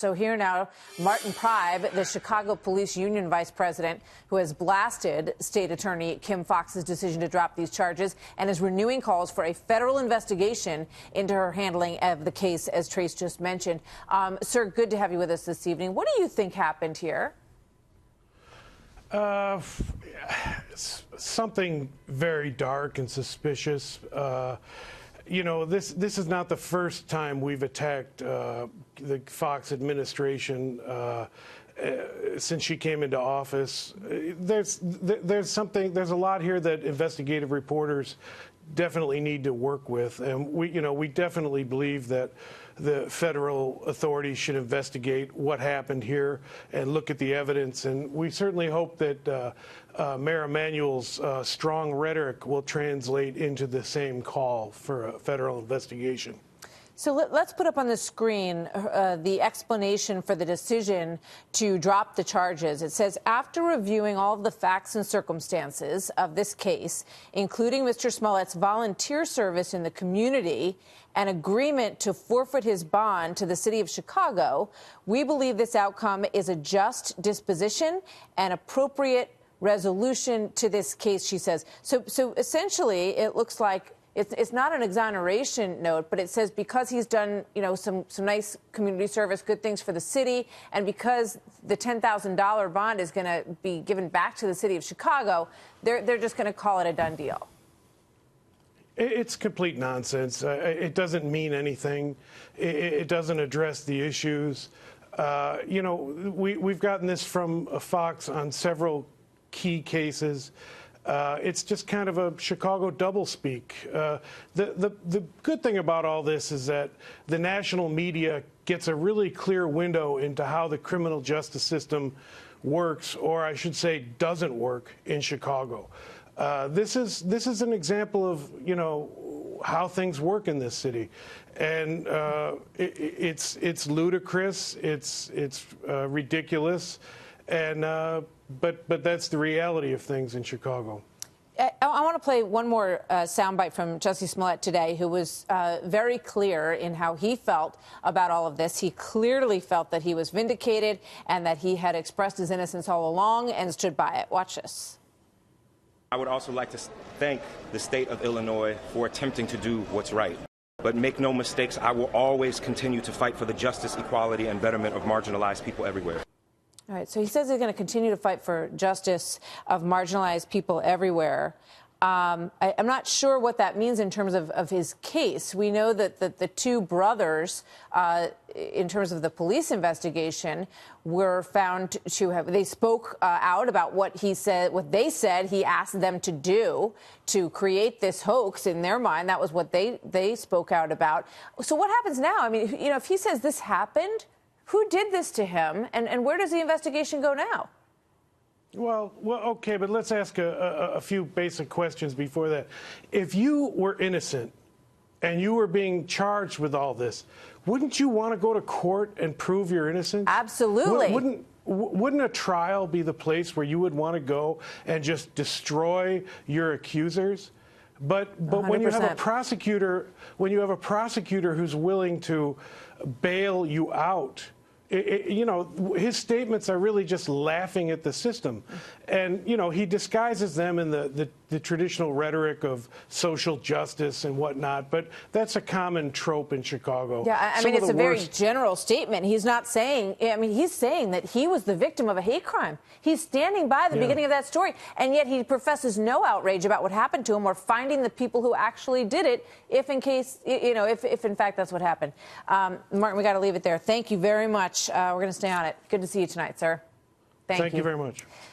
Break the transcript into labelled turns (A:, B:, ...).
A: So here now, Martin Preib, the Chicago Police Union vice president, who has blasted State Attorney Kim Foxx's decision to drop these charges and is renewing calls for a federal investigation into her handling of the case, as Trace just mentioned. Sir, good to have you with us this evening. What do you think happened here?
B: Something very dark and suspicious. You know, this is not the first time we've attacked the Fox administration since she came into office. There's a lot here that investigative reporters definitely need to work with, and we definitely believe that the federal authorities should investigate what happened here and look at the evidence. And we certainly hope that Mayor Emanuel's strong rhetoric will translate into the same call for a federal investigation.
A: So let's put up on the screen the explanation for the decision to drop the charges. It says, after reviewing all of the facts and circumstances of this case, including Mr. Smollett's volunteer service in the community and agreement to forfeit his bond to the city of Chicago, we believe this outcome is a just disposition and appropriate resolution to this case, she says. So essentially, it looks like it's not an exoneration note, but it says because he's done, some nice community service, good things for the city, and because the $10,000 bond is going to be given back to the city of Chicago, they're just going to call it a done deal.
B: It's complete nonsense. It doesn't mean anything. It doesn't address the issues. We've gotten this from Fox on several key cases. It's just kind of a Chicago doublespeak. The good thing about all this is that the national media gets a really clear window into how the criminal justice system works, or I should say doesn't work, in Chicago. This is an example of how things work in this city, and it's ludicrous, it's ridiculous, and but that's the reality of things in Chicago.
A: I want to play one more soundbite from Jussie Smollett today, who was very clear in how he felt about all of this. He clearly felt that he was vindicated and that he had expressed his innocence all along and stood by it. Watch this.
C: I would also like to thank the state of Illinois for attempting to do what's right. But make no mistakes, I will always continue to fight for the justice, equality, and betterment of marginalized people everywhere.
A: All right, so he says he's going to continue to fight for justice of marginalized people everywhere. I'm not sure what that means in terms of his case. We know that the two brothers, in terms of the police investigation, were found to have, they spoke out about what they said he asked them to do to create this hoax in their mind. That was what they spoke out about. So what happens now? I mean, if he says this happened, who did this to him, and where does the investigation go now?
B: Well, okay, but let's ask a few basic questions before that. If you were innocent and you were being charged with all this, wouldn't you want to go to court and prove your innocence?
A: Absolutely.
B: Wouldn't a trial be the place where you would want to go and just destroy your accusers? But when you have a prosecutor, who's willing to bail you out, his statements are really just laughing at the system. And, he disguises them in the traditional rhetoric of social justice and whatnot. But that's a common trope in Chicago.
A: Yeah, I mean, it's a very general statement. He's not saying, he's saying that he was the victim of a hate crime. He's standing by the beginning of that story. And yet he professes no outrage about what happened to him or finding the people who actually did it, if in fact that's what happened. Martin, we got to leave it there. Thank you very much. We're going to stay on it. Good to see you tonight, sir. Thank you
B: very much.